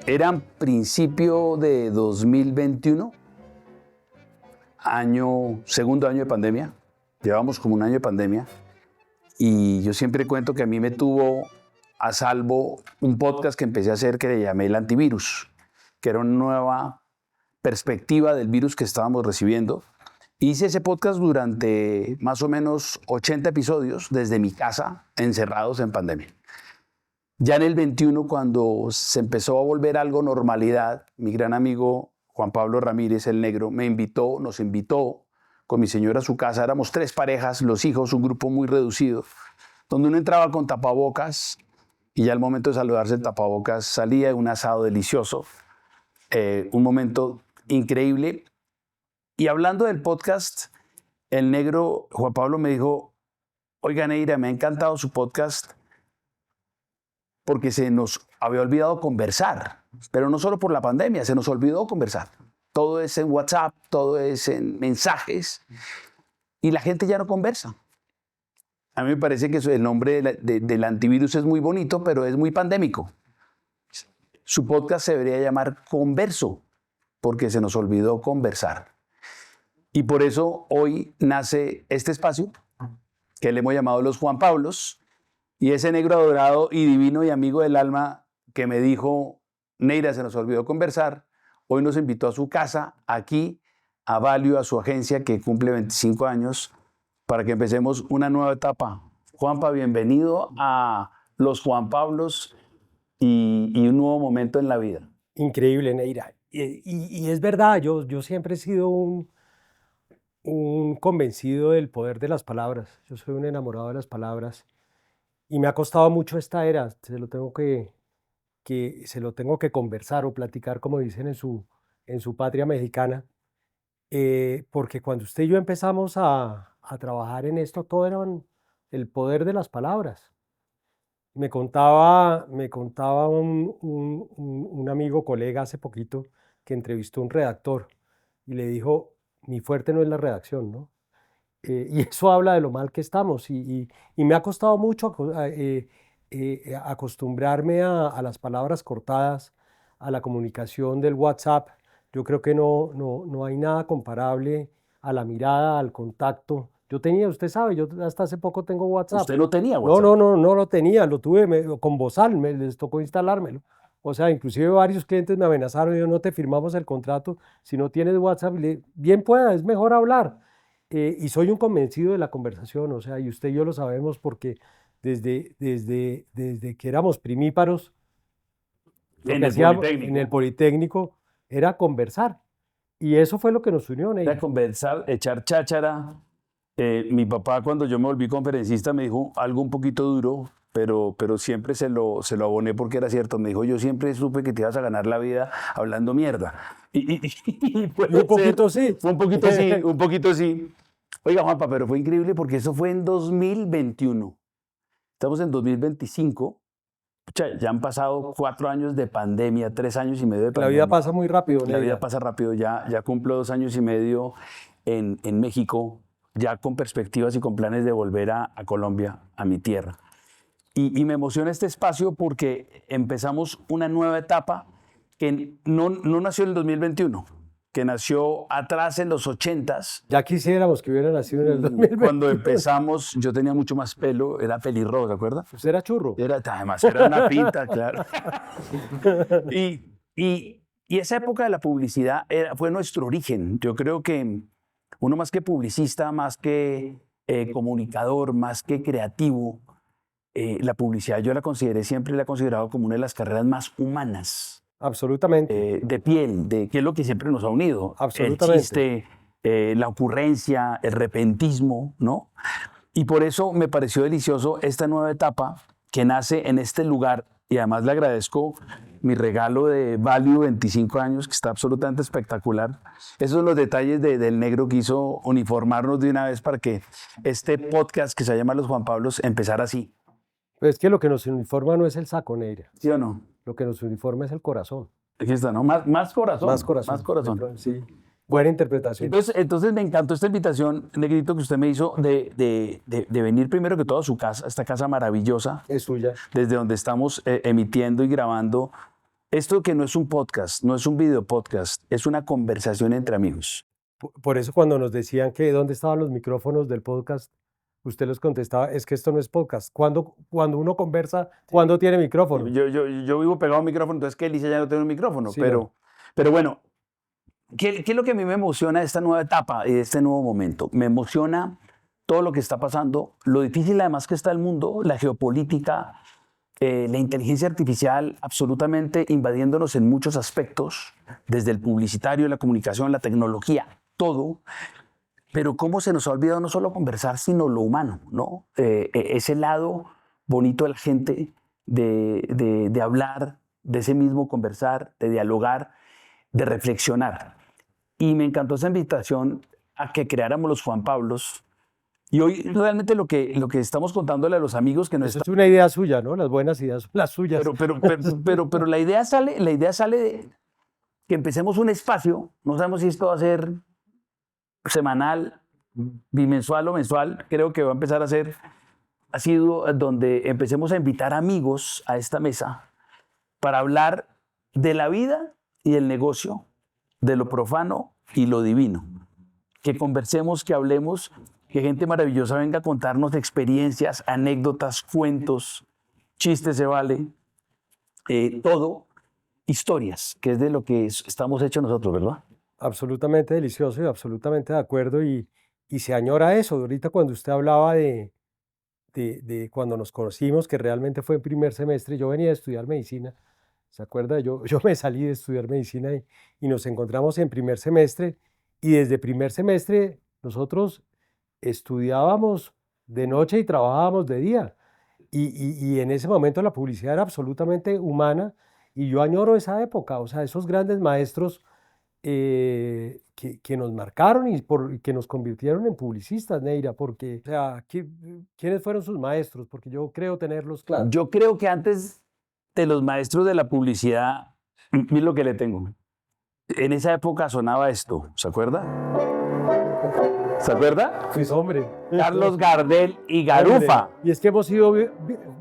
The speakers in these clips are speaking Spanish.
Era principio de 2021, segundo año de pandemia. Llevamos como un año de pandemia. Y yo siempre cuento que a mí me tuvo a salvo un podcast que empecé a hacer que le llamé El Antivirus, que era una nueva perspectiva del virus que estábamos recibiendo. Hice ese podcast durante más o menos 80 episodios desde mi casa, encerrados en pandemia. Ya en el 21, cuando se empezó a volver algo normalidad, mi gran amigo Juan Pablo Ramírez, el Negro, nos invitó con mi señora a su casa. Éramos 3 parejas, los hijos, un grupo muy reducido, donde uno entraba con tapabocas y ya al momento de saludarse el tapabocas salía un asado delicioso, un momento increíble. Y hablando del podcast, el Negro, Juan Pablo, me dijo: oiga, Neira, me ha encantado su podcast porque se nos había olvidado conversar, pero no solo por la pandemia, se nos olvidó conversar. Todo es en WhatsApp, todo es en mensajes y la gente ya no conversa. A mí me parece que el nombre del antivirus es muy bonito, pero es muy pandémico. Su podcast se debería llamar Converso, porque se nos olvidó conversar. Y por eso hoy nace este espacio, que le hemos llamado Los Juan Pablos, y ese negro adorado y divino y amigo del alma que me dijo: Neira, se nos olvidó conversar, hoy nos invitó a su casa, aquí, a Value, a su agencia que cumple 25 años, para que empecemos una nueva etapa. Juanpa, bienvenido a Los Juan Pablos y un nuevo momento en la vida. Increíble, Neira. Y es verdad, yo siempre he sido un convencido del poder de las palabras. Yo soy un enamorado de las palabras y me ha costado mucho esta era. Se lo tengo que conversar o platicar, como dicen en su patria mexicana, porque cuando usted y yo empezamos a trabajar en esto, todo era el poder de las palabras. Me contaba un amigo, colega hace poquito, que entrevistó a un redactor y le dijo: mi fuerte no es la redacción, ¿no? Y eso habla de lo mal que estamos y me ha costado mucho acostumbrarme a las palabras cortadas, a la comunicación del WhatsApp. Yo creo que no hay nada comparable a la mirada, al contacto. Usted sabe, yo hasta hace poco tengo WhatsApp. ¿Usted no tenía WhatsApp? No lo tenía, lo tuve con Bozal, les tocó instalármelo. O sea, inclusive varios clientes me amenazaron: yo no te firmamos el contrato si no tienes WhatsApp. Bien pueda, es mejor hablar. Y soy un convencido de la conversación, o sea, y usted y yo lo sabemos porque desde que éramos primíparos, lo que hacíamos en el Politécnico era conversar. Y eso fue lo que nos unió, Neira. Era conversar, echar cháchara. Mi papá, cuando yo me volví conferencista, me dijo algo un poquito duro, pero siempre se lo aboné porque era cierto. Me dijo: yo siempre supe que te ibas a ganar la vida hablando mierda. Y un poquito sí. Fue un poquito sí. Oiga, Juanpa, pero fue increíble porque eso fue en 2021. Estamos en 2025. Ya han pasado 4 años de pandemia, 3 años y medio de pandemia. La vida pasa muy rápido, La vida pasa rápido. Ya cumplo 2 años y medio en México, ya con perspectivas y con planes de volver a Colombia, a mi tierra. Y me emociona este espacio porque empezamos una nueva etapa que no nació en el 2021, que nació atrás en los 80s. Ya quisiéramos que hubiera nacido en el 2020. Cuando empezamos, yo tenía mucho más pelo, era pelirrojo, ¿te acuerdas? Usted era churro. Además, era una pinta, claro. Y esa época de la publicidad fue nuestro origen. Yo creo que uno, más que publicista, más que comunicador, más que creativo, la publicidad yo siempre la he considerado como una de las carreras más humanas. Absolutamente. De piel, que es lo que siempre nos ha unido. Absolutamente. El chiste, la ocurrencia, el repentismo, ¿no? Y por eso me pareció delicioso esta nueva etapa que nace en este lugar. Y además le agradezco mi regalo de Value 25 años, que está absolutamente espectacular. Esos son los detalles del Negro que hizo uniformarnos de una vez para que este podcast que se llama Los Juan Pablos empezara así. Pues es que lo que nos uniforma no es el saco, Neira. ¿Sí o no? Lo que nos uniforma es el corazón. Aquí está, ¿no? Más corazón. Más corazón. Más corazón. Sí. Buena interpretación. Entonces me encantó esta invitación, Negrito, que usted me hizo de venir primero que todo a su casa, esta casa maravillosa. Es suya. Desde donde estamos emitiendo y grabando Esto que no es un podcast, no es un video podcast, es una conversación entre amigos. Por eso cuando nos decían que dónde estaban los micrófonos del podcast, usted les contestaba, es que esto no es podcast. Cuando uno conversa, ¿cuándo tiene micrófono? Yo vivo pegado a un micrófono, entonces que Elisa ya no tiene un micrófono. Sí, pero bueno, ¿qué es lo que a mí me emociona de esta nueva etapa y de este nuevo momento? Me emociona todo lo que está pasando, lo difícil además que está el mundo, la geopolítica, la inteligencia artificial absolutamente invadiéndonos en muchos aspectos, desde el publicitario, la comunicación, la tecnología, todo. Pero cómo se nos ha olvidado no solo conversar, sino lo humano, ¿no? Ese lado bonito de la gente, de hablar, de ese mismo conversar, de dialogar, de reflexionar. Y me encantó esa invitación a que creáramos los Juan Pablos. Y hoy realmente lo que estamos contándole a los amigos que nos Eso es una idea suya, ¿no? Las buenas ideas son las suyas. pero la idea sale de que empecemos un espacio, no sabemos si esto va a ser semanal, bimensual o mensual, creo que va a empezar a ser asiduo, donde empecemos a invitar amigos a esta mesa para hablar de la vida y del negocio, de lo profano y lo divino. Que conversemos, que hablemos, que gente maravillosa venga a contarnos experiencias, anécdotas, cuentos, chistes se vale, todo, historias, que es de lo que estamos hechos nosotros, ¿verdad? Absolutamente delicioso y absolutamente de acuerdo. Y se añora eso. Ahorita cuando usted hablaba de cuando nos conocimos, que realmente fue en primer semestre, yo venía a estudiar medicina. ¿Se acuerda? Yo me salí de estudiar medicina y nos encontramos en primer semestre. Y desde primer semestre nosotros estudiábamos de noche y trabajábamos de día. Y en ese momento la publicidad era absolutamente humana y yo añoro esa época, o sea, esos grandes maestros que nos marcaron y que nos convirtieron en publicistas, Neira, porque, o sea, ¿quiénes fueron sus maestros? Porque yo creo tenerlos claros. Yo creo que antes de los maestros de la publicidad, mire lo que le tengo. En esa época sonaba esto, ¿se acuerda? ¿Se acuerda? Pues hombre. Carlos Gardel y Garufa. Hombre. Y es que hemos sido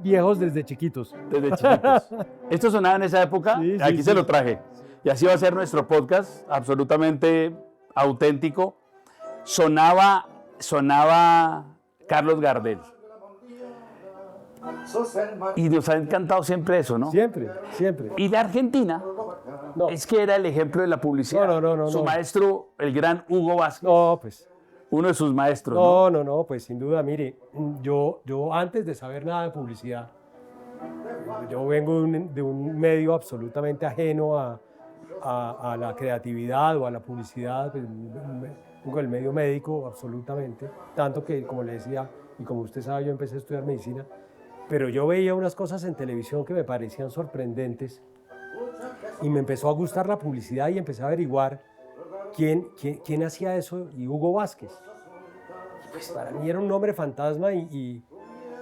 viejos desde chiquitos. Desde chiquitos. Esto sonaba en esa época, Sí, sí, aquí sí. se lo traje. Y así va a ser nuestro podcast, absolutamente auténtico. Sonaba Carlos Gardel. Y nos ha encantado siempre eso, ¿no? Siempre, siempre. Y la Argentina No, es que era el ejemplo de la publicidad. No. Su maestro, el gran Hugo Vázquez, no, pues. uno de sus maestros, ¿no? No, pues sin duda, mire, yo antes de saber nada de publicidad, yo vengo de un medio absolutamente ajeno a la creatividad o a la publicidad, pues, vengo del medio médico absolutamente, tanto que, como le decía, y como usted sabe, yo empecé a estudiar medicina, pero yo veía unas cosas en televisión que me parecían sorprendentes y me empezó a gustar la publicidad y empecé a averiguar quién hacía eso, y Hugo Vázquez. Pues para mí era un nombre fantasma y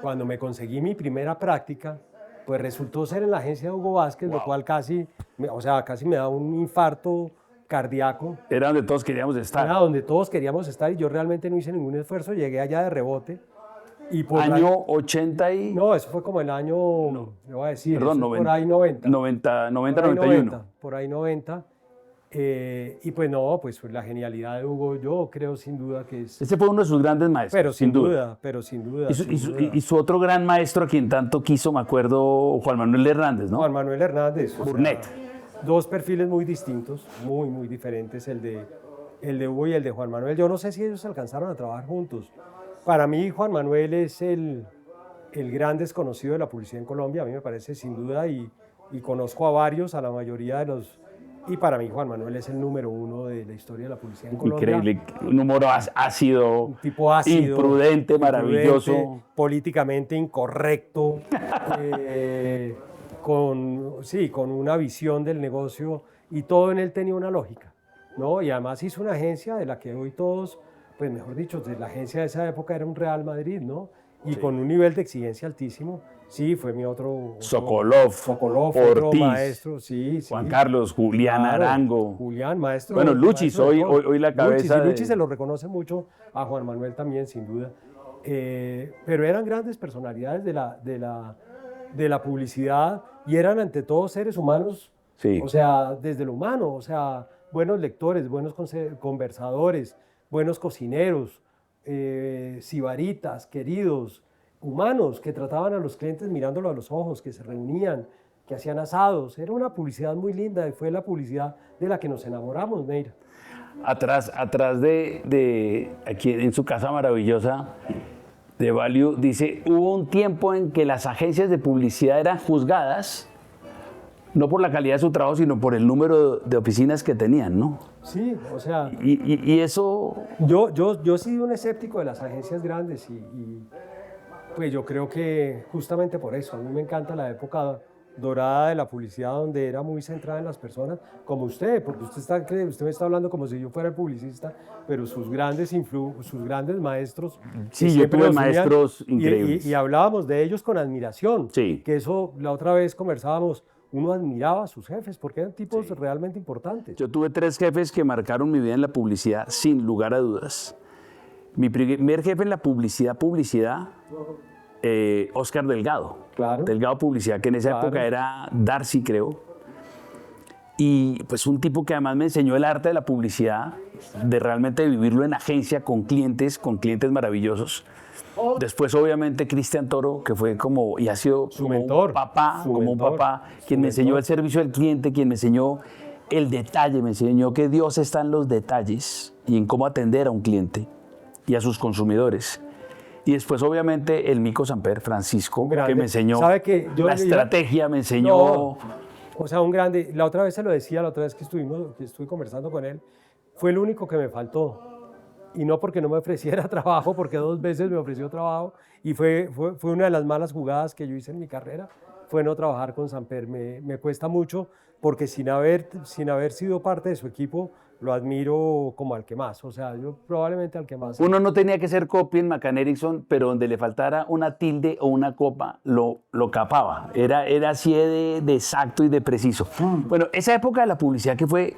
cuando me conseguí mi primera práctica, pues resultó ser en la agencia de Hugo Vázquez, lo cual casi me da un infarto cardíaco. Era donde todos queríamos estar. Era donde todos queríamos estar y yo realmente no hice ningún esfuerzo, llegué allá de rebote. Y por Año 80 y... No, eso fue como el año, le voy a decir, Perdón, eso por ahí 90. 90, Por ahí 91. Por ahí 90. Y pues no, pues la genialidad de Hugo, yo creo sin duda que es... Ese fue uno de sus grandes maestros, Pero sin duda, pero sin duda. Y su otro gran maestro a quien tanto quiso, me acuerdo, Juan Manuel Hernández, ¿no? Juan Manuel Hernández. o sea, Burnett. dos perfiles muy distintos, muy diferentes, el de Hugo y el de Juan Manuel. Yo no sé si ellos alcanzaron a trabajar juntos. Para mí, Juan Manuel es el gran desconocido de la publicidad en Colombia, a mí me parece sin duda, y conozco a varios, a la mayoría de los... Y para mí Juan Manuel es el número uno de la historia de la publicidad en Colombia. Increíble, un humor ácido, Un tipo ácido, imprudente, maravilloso. Políticamente incorrecto, con una visión del negocio, y todo en él tenía una lógica, ¿no? Y además hizo una agencia de la que hoy todos, pues mejor dicho, de la agencia de esa época era un Real Madrid, ¿no? Y Sí. con un nivel de exigencia altísimo. Sí, fue mi otro Sokolov, otro Ortiz, maestro, sí. Juan Carlos, Julián Claro, Arango. Julián, maestro. Bueno, Luchis, maestro de hoy todo. la cabeza Luchis, y de- se lo reconoce mucho a Juan Manuel también, sin duda. Pero eran grandes personalidades de la publicidad y eran ante todo seres humanos Sí. O sea, desde lo humano, o sea, buenos lectores, buenos conversadores, buenos cocineros, sibaritas, queridos, humanos, que trataban a los clientes mirándolo a los ojos, que se reunían, que hacían asados. Era una publicidad muy linda y fue la publicidad de la que nos enamoramos, Neira. Atrás de aquí en su casa maravillosa de Value, dice, hubo un tiempo en que las agencias de publicidad eran juzgadas no por la calidad de su trabajo, sino por el número de oficinas que tenían, ¿no? Sí, o sea... Y eso... Yo he sido un escéptico de las agencias grandes y pues yo creo que justamente por eso, a mí me encanta la época dorada de la publicidad donde era muy centrada en las personas, como usted, porque usted me está hablando como si yo fuera el publicista, pero sus grandes maestros... Sí, yo siempre tuve nos unían maestros increíbles. y hablábamos de ellos con admiración, Sí. que eso la otra vez conversábamos, uno admiraba a sus jefes porque eran tipos realmente importantes. Yo tuve 3 jefes que marcaron mi vida en la publicidad, sin lugar a dudas. Mi primer jefe en la publicidad, Oscar Delgado. Claro. Delgado Publicidad, que en esa época era Darcy, creo. Y pues un tipo que además me enseñó el arte de la publicidad, de realmente vivirlo en agencia con clientes maravillosos. Después, obviamente, Cristian Toro, que fue como, y ha sido Su como mentor, un papá, su como un mentor, papá, su quien me enseñó mentor. el servicio al cliente, quien me enseñó el detalle, me enseñó que Dios está en los detalles y en cómo atender a un cliente y a sus consumidores. Y después, obviamente, el Mico Samper, Francisco, Grande. que me enseñó ¿Sabe que la estrategia, me enseñó... No, o sea, un grande. La otra vez se lo decía, la otra vez que estuve conversando con él, fue el único que me faltó. Y no porque no me ofreciera trabajo, porque 2 veces me ofreció trabajo. Y fue una de las malas jugadas que yo hice en mi carrera, fue no trabajar con Samper. Me cuesta mucho, porque sin haber sido parte de su equipo, lo admiro como al que más. O sea, yo probablemente al que más. Uno no tenía que ser copy en McCann Erickson, pero donde le faltara una tilde o una copa, lo capaba. Era así de exacto y de preciso. Bueno, esa época de la publicidad que fue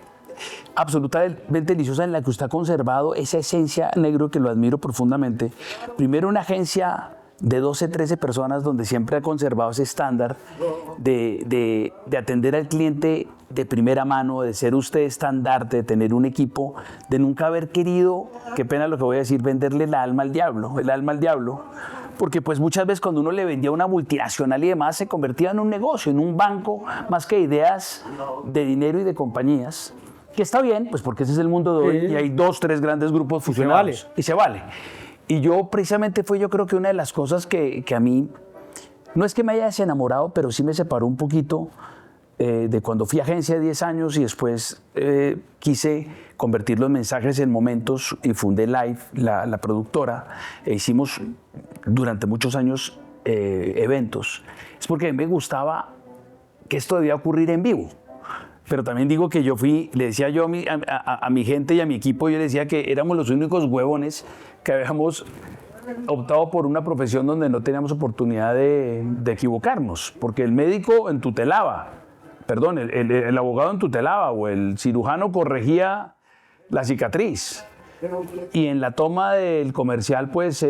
absolutamente deliciosa, en la que usted ha conservado esa esencia, negro, que lo admiro profundamente. Primero, una agencia de 12, 13 personas donde siempre ha conservado ese estándar de atender al cliente de primera mano, de ser usted estandarte, de tener un equipo, de nunca haber querido, qué pena lo que voy a decir, venderle el alma al diablo, porque pues muchas veces cuando uno le vendía a una multinacional y demás, se convertía en un negocio, en un banco, más que ideas de dinero y de compañías. Que está bien, pues porque ese es el mundo de hoy y hay 2, 3 grandes grupos fusionados. Y se vale. Y yo precisamente yo creo que una de las cosas que a mí, no es que me haya desenamorado, pero sí me separó un poquito de cuando fui a agencia de 10 años y después quise convertir los mensajes en momentos y fundé Live, la productora, e hicimos durante muchos años eventos. Es porque a mí me gustaba que esto debía ocurrir en vivo. Pero también digo que le decía yo a mi gente y a mi equipo, yo le decía que éramos los únicos huevones que habíamos optado por una profesión donde no teníamos oportunidad de equivocarnos, porque el médico entutelaba, el abogado entutelaba o el cirujano corregía la cicatriz. Y en la toma del comercial, pues,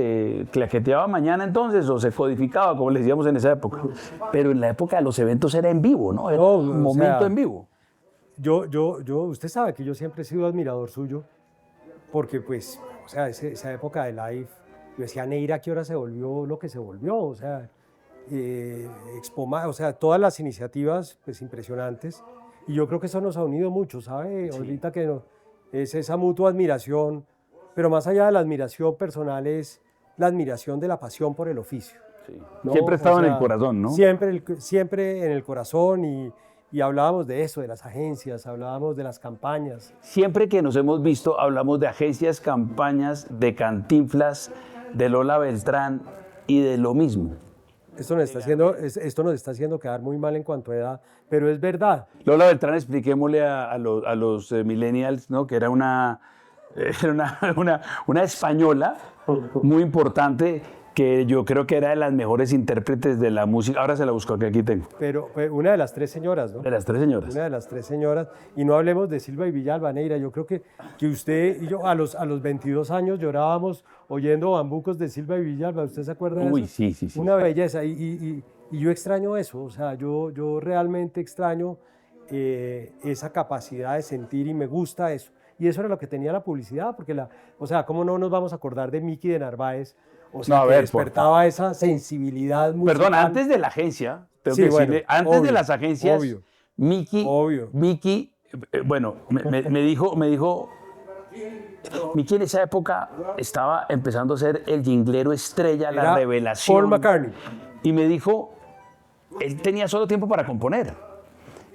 claqueteaba mañana entonces, o se codificaba, como le decíamos en esa época. Pero en la época de los eventos era en vivo, ¿no? Era un momento en vivo. Usted sabe que yo siempre he sido admirador suyo, porque pues, o sea, esa época de Live, yo decía, Neira, ¿a qué hora se volvió lo que se volvió? O sea, o sea, todas las iniciativas, pues, impresionantes, y yo creo que eso nos ha unido mucho, ¿sabe? Sí. Ahorita que es esa mutua admiración, pero más allá de la admiración personal es la admiración de la pasión por el oficio. Sí. ¿No? Siempre estaba en el corazón, ¿no? Siempre en el corazón y hablábamos de eso, de las agencias, hablábamos de las campañas. Siempre que nos hemos visto hablamos de agencias, campañas, de Cantinflas, de Lola Beltrán y de lo mismo. Esto nos está haciendo quedar muy mal en cuanto a edad, pero es verdad. Lola Beltrán, expliquémosle a los millennials, ¿no? Que era una española muy importante, que yo creo que era de las mejores intérpretes de la música. Ahora se la busco, que aquí tengo. Pero una de las 3 señoras, ¿no? De las 3 señoras. Una de las 3 señoras. Y no hablemos de Silva y Villalba, Neira. Yo creo que usted y yo a los 22 años llorábamos oyendo bambucos de Silva y Villalba. ¿Usted se acuerda de eso? Uy, sí. Una belleza. Y yo extraño eso. O sea, yo realmente extraño esa capacidad de sentir y me gusta eso. Y eso era lo que tenía la publicidad, porque o sea, ¿cómo no nos vamos a acordar de Mickey de Narváez? O sea, No, a que ver, despertaba esa sensibilidad musical. Perdón, antes de la agencia, tengo Sí, que decirle, bueno, antes de obvio, las agencias, obvio, Mickey, obvio. bueno, me dijo, Mickey en esa época estaba empezando a ser el jinglero estrella, la Era revelación. Paul McCartney. Y me dijo, él tenía solo tiempo para componer.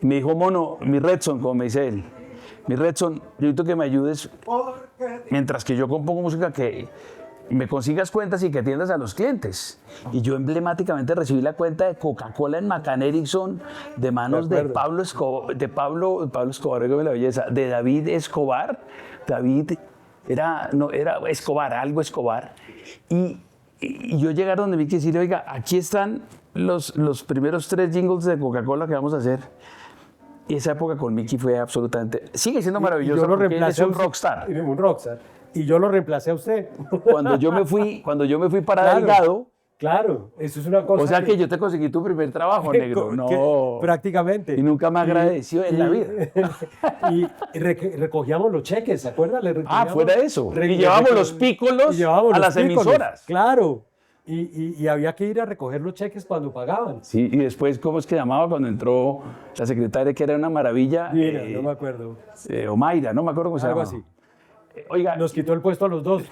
Y me dijo, mono, mi Redson, como me dice él, mi Redson, yo necesito que me ayudes mientras que yo compongo música, que me consigas cuentas y que atiendas a los clientes. Y yo emblemáticamente recibí la cuenta de Coca-Cola en McCann Erickson de manos de Pablo Escobar, Pablo Escobar, la belleza, de David Escobar. David era Escobar, algo Escobar. Y yo llegar donde vi que decirle, oiga, aquí están los primeros 3 jingles de Coca-Cola que vamos a hacer. Y esa época con Mickey fue absolutamente... Sigue siendo maravilloso Yo lo porque él es reemplacé un rockstar. Un rockstar. Y yo lo reemplacé a usted. Cuando yo me fui para Claro. Delgado, Claro, eso es una cosa. o sea que yo te conseguí tu primer trabajo, negro. No. Prácticamente. Y nunca me agradeció en la vida. Y recogíamos los cheques, ¿se acuerda? Fuera de eso. Y llevábamos los pícolos a las emisoras. Claro. Y había que ir a recoger los cheques cuando pagaban. Sí, y después, ¿cómo es que llamaba cuando entró la secretaria, que era una maravilla? Mira, no me acuerdo. Omaira, no me acuerdo cómo se Algo llama. así. Oiga, Nos quitó el puesto a los dos.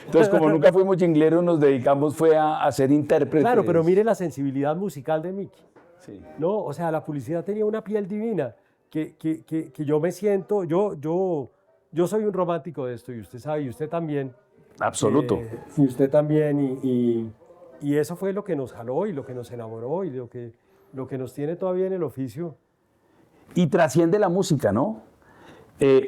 entonces como nunca fuimos jingleros, nos dedicamos fue a ser intérpretes. Claro, pero mire la sensibilidad musical de Mickey. Sí. ¿No? O sea, la publicidad tenía una piel divina que yo me siento, yo soy un romántico de esto y usted sabe, y usted también. Absoluto. Y usted también, y eso fue lo que nos jaló y lo que nos enamoró y lo que nos tiene todavía en el oficio. Y trasciende la música, ¿no?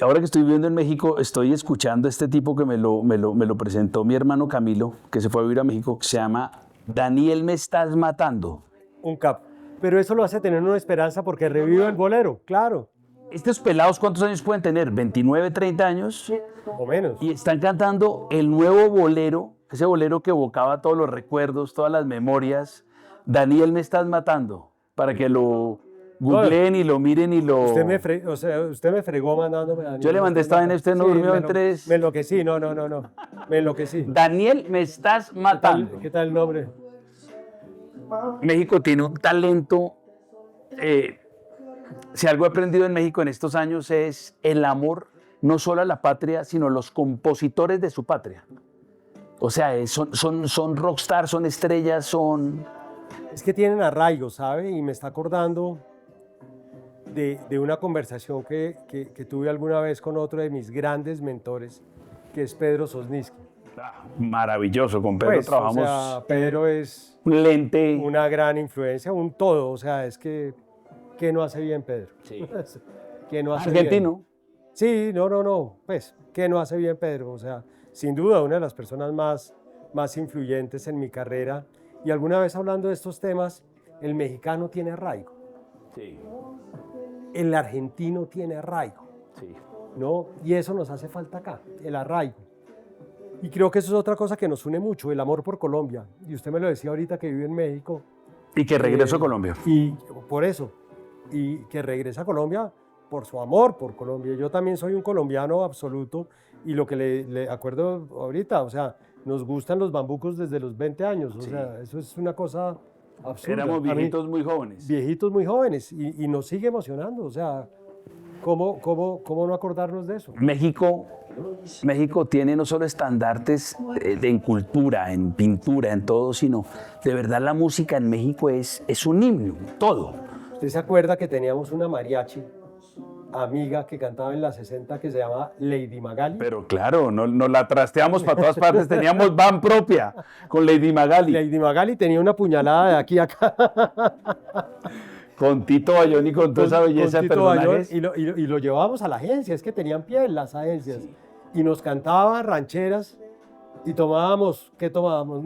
Ahora que estoy viviendo en México, estoy escuchando a este tipo que me lo presentó mi hermano Camilo, que se fue a vivir a México, que se llama Daniel Me Estás Matando. Un capo. Pero eso lo hace tener una esperanza porque revive el bolero, claro. Estos pelados, ¿cuántos años pueden tener? ¿29, 30 años? O menos. Y están cantando el nuevo bolero, ese bolero que evocaba todos los recuerdos, todas las memorias. Daniel Me Estás Matando, para que lo googleen y lo miren y lo... Usted me fregó mandándome a Daniel. Yo le mandé esta vaina, usted no durmió en 3... Me enloquecí, no. Me enloquecí. Daniel Me Estás Matando. ¿Qué tal el nombre? México tiene un talento... si algo he aprendido en México en estos años es el amor, no solo a la patria, sino a los compositores de su patria. O sea, son rockstar, son estrellas, son... Es que tienen arraigo, ¿sabe? Y me está acordando de una conversación que tuve alguna vez con otro de mis grandes mentores, que es Pedro Sosniski. Maravilloso, con Pedro Pues, trabajamos... O sea, Pedro es un lente... una gran influencia, un todo. O sea, es que no hace bien Pedro. Sí. ¿Qué no hace Argentino. bien? Sí, no. Pues, ¿qué no hace bien Pedro? O sea, sin duda, una de las personas más influyentes en mi carrera. Y alguna vez hablando de estos temas, el mexicano tiene arraigo. Sí. El argentino tiene arraigo. Sí. ¿No? Y eso nos hace falta acá, el arraigo. Y creo que eso es otra cosa que nos une mucho, el amor por Colombia. Y usted me lo decía ahorita que vive en México. Y que regresó a Colombia. Y por eso. Y que regresa a Colombia por su amor por Colombia. Yo también soy un colombiano absoluto y lo que le acuerdo ahorita, o sea, nos gustan los bambucos desde los 20 años. O sea, eso es una cosa absurda. Éramos viejitos muy jóvenes. Viejitos muy jóvenes y nos sigue emocionando. O sea, ¿cómo no acordarnos de eso? México tiene no solo estandartes en cultura, en pintura, en todo, sino de verdad la música en México es un himno, todo. ¿Usted se acuerda que teníamos una mariachi amiga que cantaba en la 60 que se llamaba Lady Magali? Pero claro, nos la trasteamos para todas partes, teníamos van propia con Lady Magali. Lady Magali tenía una puñalada de aquí a acá. Con Tito Bayón y con toda esa belleza de personajes. Bayón, y lo llevábamos a la agencia, es que tenían piel las agencias. Sí. Y nos cantaba rancheras y tomábamos, ¿qué tomábamos?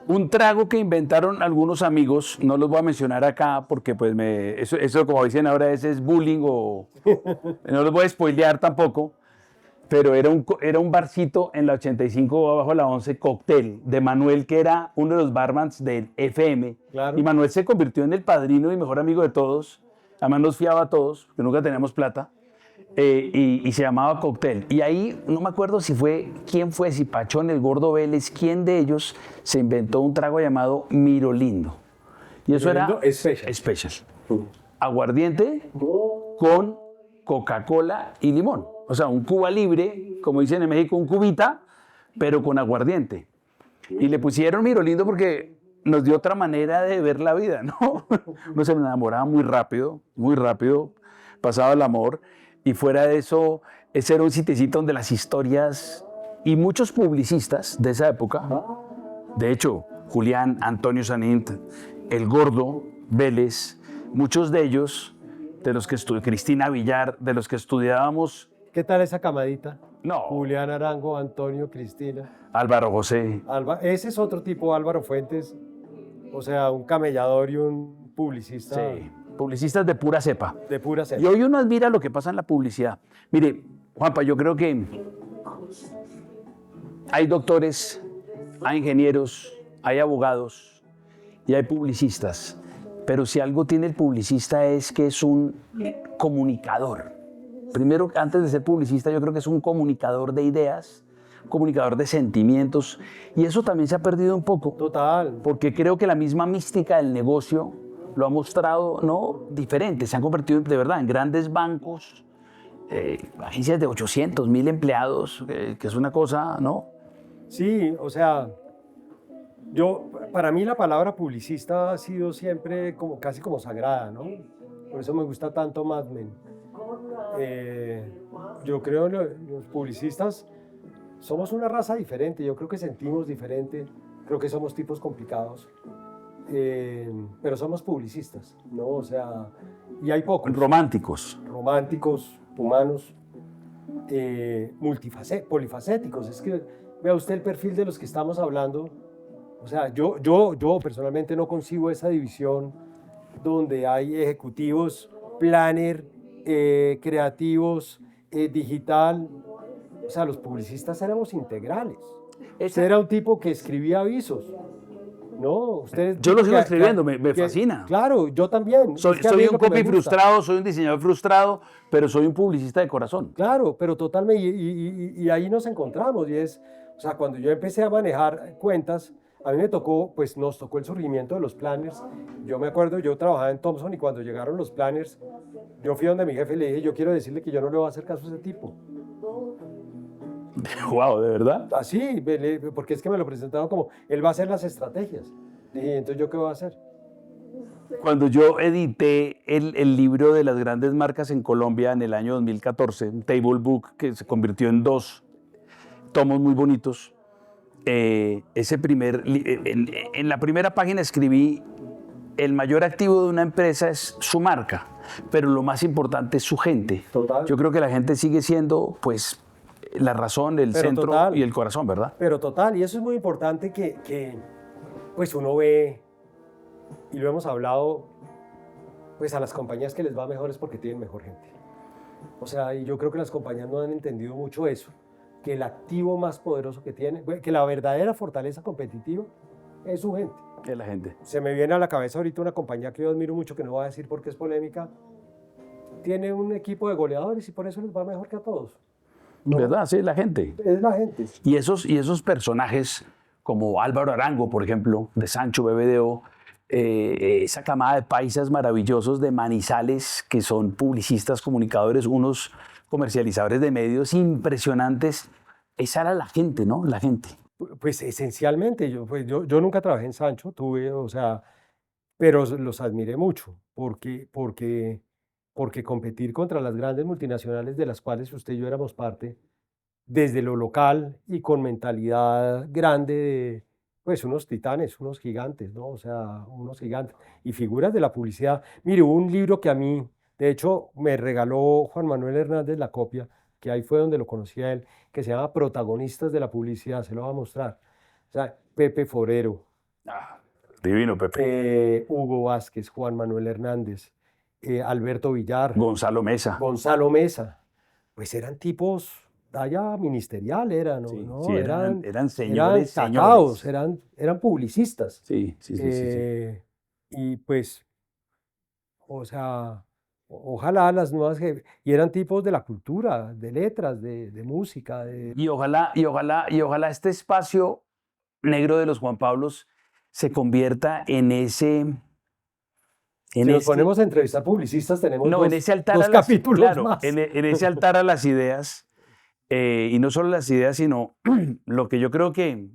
Un trago que inventaron algunos amigos, no los voy a mencionar acá porque pues eso como dicen ahora es bullying o no los voy a spoilear tampoco, pero era un barcito en la 85 abajo de la 11, Cóctel, de Manuel, que era uno de los barmans del FM. Claro. Y Manuel se convirtió en el padrino y mejor amigo de todos. Además nos fiaba a todos, que nunca teníamos plata. Y se llamaba Cóctel. Y ahí no me acuerdo quién fue, si Pachón, el Gordo Vélez, quién de ellos se inventó un trago llamado Mirolindo. Y eso Mirolindo era Special. Special. Aguardiente con Coca-Cola y limón. O sea, un Cuba libre, como dicen en México, un cubita, pero con aguardiente. Y le pusieron Mirolindo porque nos dio otra manera de ver la vida, ¿no? Uno se enamoraba muy rápido, pasaba el amor. Y fuera de eso, ese era un sitiecito donde las historias y muchos publicistas de esa época, de hecho, Julián, Antonio Sanint, el Gordo, Vélez, muchos de ellos, de los que Cristina Villar, de los que estudiábamos. ¿Qué tal esa camadita? No. Julián Arango, Antonio, Cristina. Álvaro José. Ese es otro tipo, Álvaro Fuentes, o sea, un camellador y un publicista. Sí, publicistas de pura cepa. De pura cepa. Y hoy uno admira lo que pasa en la publicidad. Mire, Juanpa, yo creo que hay doctores, hay ingenieros, hay abogados y hay publicistas. Pero si algo tiene el publicista es que es un comunicador. Primero, antes de ser publicista, yo creo que es un comunicador de ideas, comunicador de sentimientos. Y eso también se ha perdido un poco. Total. Porque creo que la misma mística del negocio lo ha mostrado, ¿no?, diferente. Se han convertido de verdad en grandes bancos, agencias de 800, 1000 empleados, que es una cosa, ¿no? Sí, o sea, para mí la palabra publicista ha sido siempre casi como sagrada, ¿no? Por eso me gusta tanto Mad Men. Yo creo que los publicistas somos una raza diferente, yo creo que sentimos diferente, creo que somos tipos complicados, pero somos publicistas, ¿no? O sea, y hay pocos. Románticos, humanos, polifacéticos. Es que vea usted el perfil de los que estamos hablando. O sea, yo personalmente no concibo esa división donde hay ejecutivos, planner, creativos, digital. O sea, los publicistas éramos integrales. Usted era un tipo que escribía avisos. No, yo lo sigo escribiendo, me fascina. Claro, yo también. Soy un copy frustrado, soy un diseñador frustrado, pero soy un publicista de corazón. Claro, pero totalmente, y ahí nos encontramos. O sea, cuando yo empecé a manejar cuentas, a mí nos tocó el surgimiento de los planners. Yo me acuerdo, yo trabajaba en Thomson y cuando llegaron los planners, yo fui donde mi jefe y le dije, yo quiero decirle que yo no le voy a hacer caso a ese tipo. Wow, ¿de verdad? Así, porque es que me lo presentaron como, él va a hacer las estrategias. Dije, entonces, ¿yo qué voy a hacer? Cuando yo edité el libro de las grandes marcas en Colombia en el año 2014, un table book que se convirtió en 2 tomos muy bonitos, en la primera página escribí, el mayor activo de una empresa es su marca, pero lo más importante es su gente. Total. Yo creo que la gente sigue siendo, pues, la razón, el centro y el corazón, ¿verdad? Pero total, y eso es muy importante que pues uno ve, y lo hemos hablado, pues a las compañías que les va mejor es porque tienen mejor gente. O sea, y yo creo que las compañías no han entendido mucho eso, que el activo más poderoso que tienen, que la verdadera fortaleza competitiva es su gente. Es la gente. Se me viene a la cabeza ahorita una compañía que yo admiro mucho, que no voy a decir porque es polémica, tiene un equipo de goleadores y por eso les va mejor que a todos. ¿No? ¿Verdad? Sí, la gente. Es la gente. Y esos personajes, como Álvaro Arango, por ejemplo, de Sancho BBDO, esa camada de paisas maravillosos de Manizales, que son publicistas, comunicadores, unos comercializadores de medios impresionantes. Esa era la gente, ¿no? La gente. Pues esencialmente, yo nunca trabajé en Sancho, pero los admiré mucho, porque competir contra las grandes multinacionales de las cuales usted y yo éramos parte, desde lo local y con mentalidad grande, pues unos titanes, unos gigantes, ¿no? O sea, unos gigantes. Y figuras de la publicidad. Mire, hubo un libro que a mí, de hecho, me regaló Juan Manuel Hernández la copia, que ahí fue donde lo conocí a él, que se llama Protagonistas de la Publicidad, se lo voy a mostrar. O sea, Pepe Forero. Divino, Pepe. Hugo Vázquez, Juan Manuel Hernández, Alberto Villar. Gonzalo Mesa. Gonzalo Mesa. Pues eran tipos talla ministerial eran, ¿no? Sí, ¿no? sí, eran Eran señores, cacaos, señores. eran publicistas. Sí, sí, sí, sí, sí. Y pues, o sea, ojalá las nuevas, y eran tipos de la cultura, de letras, de música, Y ojalá este espacio negro de los Juan Pablos se convierta en si nos ese, ponemos a entrevistar publicistas, tenemos no, en ese altar dos a las, capítulos claro, más. en ese altar a las ideas, y no solo las ideas, sino lo que yo creo que,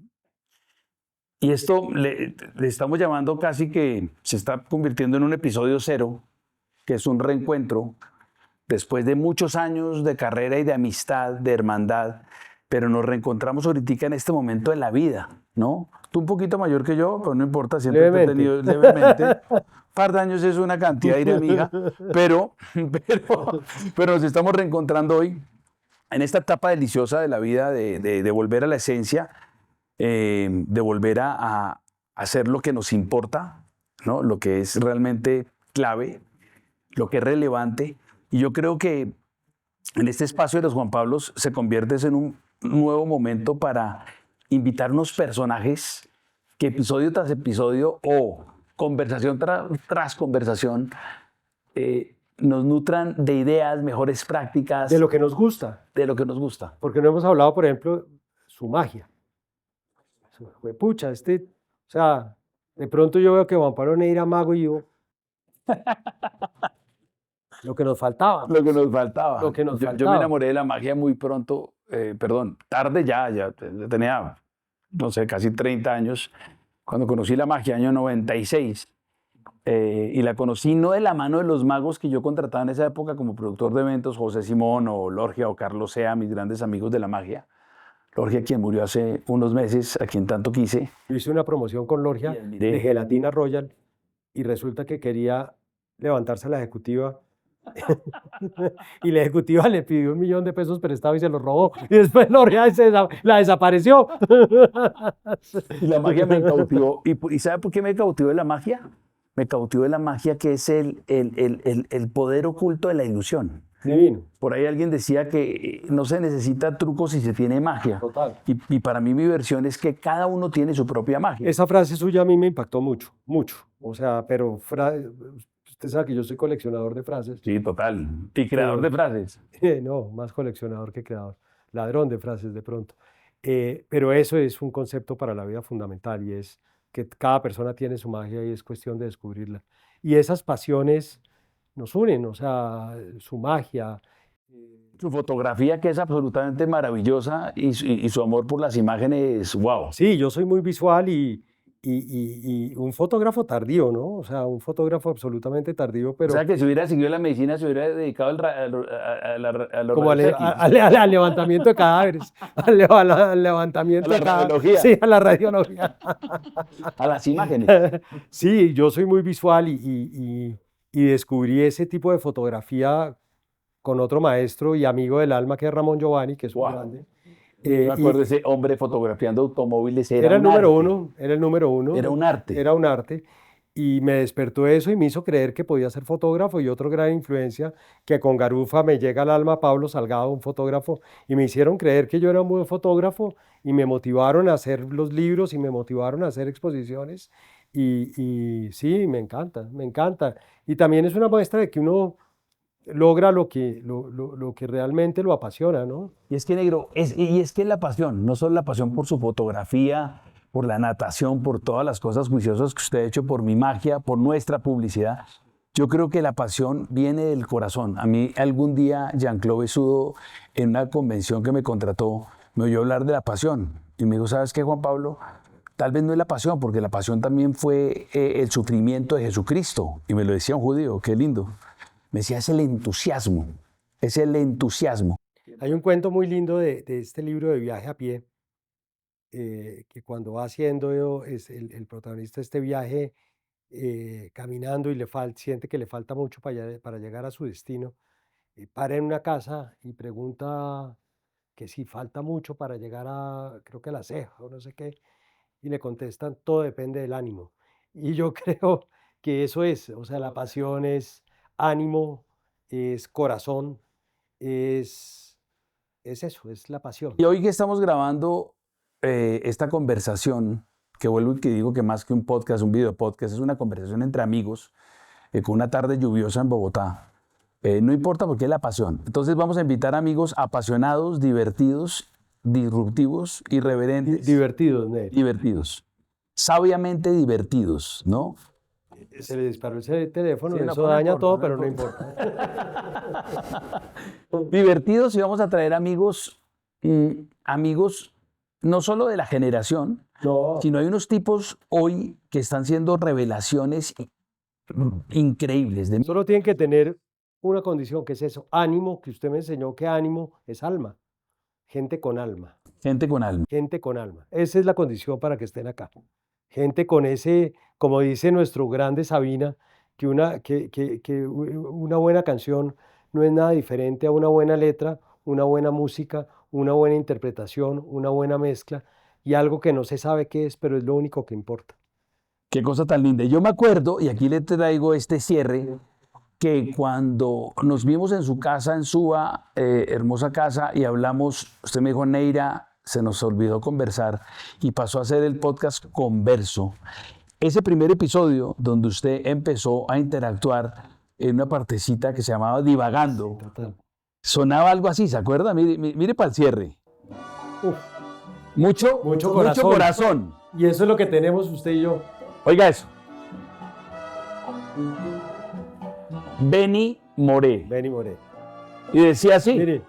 y esto le estamos llamando casi que se está convirtiendo en un episodio cero, que es un reencuentro después de muchos años de carrera y de amistad, de hermandad, pero nos reencontramos ahorita en este momento de la vida, ¿no? Tú un poquito mayor que yo, pero no importa, siempre te he Levemente. tenido levemente. Un par de años es una cantidad, diré amiga, pero nos estamos reencontrando hoy en esta etapa deliciosa de la vida, de volver a la esencia, de volver a hacer lo que nos importa, ¿no? Lo que es realmente clave, lo que es relevante. Y yo creo que en este espacio de los Juan Pablos se convierte en un nuevo momento para invitar unos personajes que episodio tras episodio o conversación tras conversación nos nutran de ideas, mejores De prácticas, lo que nos gusta, de lo que nos gusta. porque no hemos hablado, por ejemplo, su magia. Pucha, o sea, de pronto yo veo que Juan Pablo Neira mago y yo, lo que nos faltaba, Lo que nos faltaba. lo que nos Yo me faltaba. enamoré de la magia muy pronto, perdón, tarde ya tenía, no sé, casi 30 años, cuando conocí la magia, año 96. Y la conocí no de la mano de los magos que yo contrataba en esa época como productor de eventos, José Simón o Lorgia o Carlos Sea, mis grandes amigos de la magia. Lorgia, quien murió hace unos meses, a quien tanto quise. Yo hice una promoción con Lorgia Y admiré. de Gelatina Royal y resulta que quería levantarse a la ejecutiva y la ejecutiva le pidió 1.000.000 de pesos prestado y se los robó. Y después Lorgia la desapareció. Y la magia me cautivó. ¿Y sabe por qué me cautivó de la magia? Me cautivó de la magia que es el poder oculto de la ilusión. Divino, Por ahí alguien decía que no se necesita truco si se tiene magia. total. Y para mí mi versión es que cada uno tiene su propia magia. Esa frase suya a mí me impactó mucho, mucho. O sea, pero usted sabe que yo soy coleccionador de frases. Sí, total. Y creador de frases. No, más coleccionador que creador. Ladrón de frases de pronto. Pero eso es un concepto para la vida fundamental y es que cada persona tiene su magia y es cuestión de descubrirla. Y esas pasiones nos unen, o sea, su magia. Su fotografía que es absolutamente maravillosa y su amor por las imágenes, wow. Sí, yo soy muy visual y un fotógrafo tardío, ¿no? O sea, un fotógrafo absolutamente tardío, O pero sea que si hubiera seguido la medicina, se hubiera dedicado a los como rayos X, al levantamiento de cadáveres, al a levantamiento la de cadáveres, radiología, sí, a la radiología. a las imágenes. Sí, yo soy muy visual y descubrí ese tipo de fotografía con otro maestro y amigo del alma que es Ramón Giovanni, que es un Wow. grande. Me Y acuerdo ese hombre fotografiando automóviles, era era el un número arte. uno, era el número uno, Era un arte. era un arte. Y me despertó eso y me hizo creer que podía ser fotógrafo y otro gran influencia que con Garufa me llega al alma Pablo Salgado, un fotógrafo, y me hicieron creer que yo era un buen fotógrafo y me motivaron a hacer los libros y me motivaron a hacer exposiciones y sí, me encanta, me encanta. Y también es una muestra de que uno logra lo que realmente lo apasiona, ¿no? Y es que, negro, y es que la pasión, no solo la pasión por su fotografía, por la natación, por todas las cosas juiciosas que usted ha hecho, por mi magia, por nuestra publicidad. Yo creo que la pasión viene del corazón. A mí algún día Jean-Claude Besudo, en una convención que me contrató, me oyó hablar de la pasión. Y me dijo, ¿sabes qué, Juan Pablo? Tal vez no es la pasión, porque la pasión también fue el sufrimiento de Jesucristo. Y me lo decía un judío, qué lindo. Me decía, es el entusiasmo, es el entusiasmo. Hay un cuento muy lindo de este libro de Viaje a pie, que cuando va haciendo es el protagonista de este viaje caminando y siente que le falta mucho para llegar a su destino, para en una casa y pregunta que si falta mucho para llegar a, creo que a La Ceja o no sé qué, y le contestan, todo depende del ánimo. Y yo creo que eso es, o sea, la pasión es ánimo, es corazón, es es eso, es la pasión. Y hoy que estamos grabando esta conversación, que vuelvo y que digo que más que un podcast, un video podcast, es una conversación entre amigos, con una tarde lluviosa en Bogotá. No importa porque es la pasión. Entonces vamos a invitar amigos apasionados, divertidos, disruptivos, irreverentes. Divertidos, Ned. Divertidos. Sabiamente divertidos, ¿no? Se le disparó ese teléfono, Sí, no, eso no daña importa, todo, no pero no importa. importa. Divertidos, y vamos a traer amigos, amigos no solo de la generación, No, sino hay unos tipos hoy que están haciendo revelaciones increíbles. solo tienen que tener una condición, que es eso, ánimo, que usted me enseñó que ánimo es alma, gente con alma. Gente con alma. Gente con alma. Esa es la condición para que estén acá. Gente con ese, como dice nuestro grande Sabina, que una buena canción no es nada diferente a una buena letra, una buena música, una buena interpretación, una buena mezcla y algo que no se sabe qué es, pero es lo único que importa. Qué cosa tan linda. Yo me acuerdo, y aquí le traigo este cierre, que cuando nos vimos en su casa, en Suba, hermosa casa, y hablamos, usted me dijo, Neira, se nos olvidó conversar, y pasó a hacer el podcast Converso. Ese primer episodio donde usted empezó a interactuar en una partecita que se llamaba Divagando, Total. sonaba algo así, ¿se acuerda? Mire para el cierre. Uf, Mucho corazón. corazón. y eso es lo que tenemos usted y yo. Oiga eso. Benny Moré. Benny Moré. Y decía así. Mire,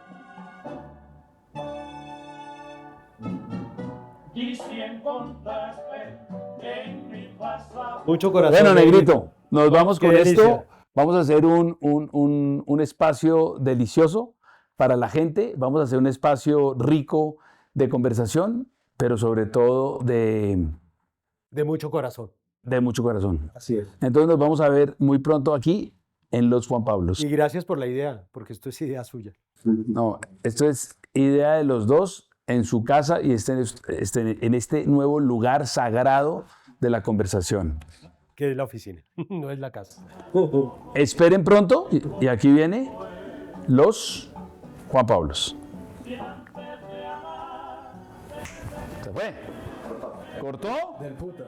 mucho corazón. Bueno, Negrito. Negrito, nos vamos Qué con delicia. esto. Vamos a hacer un espacio delicioso para la gente. Vamos a hacer un espacio rico de conversación, pero sobre todo de De mucho corazón. mucho corazón. Así es. Entonces nos vamos a ver muy pronto aquí en Los Juan Pablos. Y gracias por la idea, porque esto es idea suya. No, esto es idea de los dos en su casa y en este nuevo lugar sagrado de la conversación. Que es la oficina, no es la casa. Esperen pronto y aquí viene Los Juan Pablos. ¿Se fue? ¿Cortó? Del puta.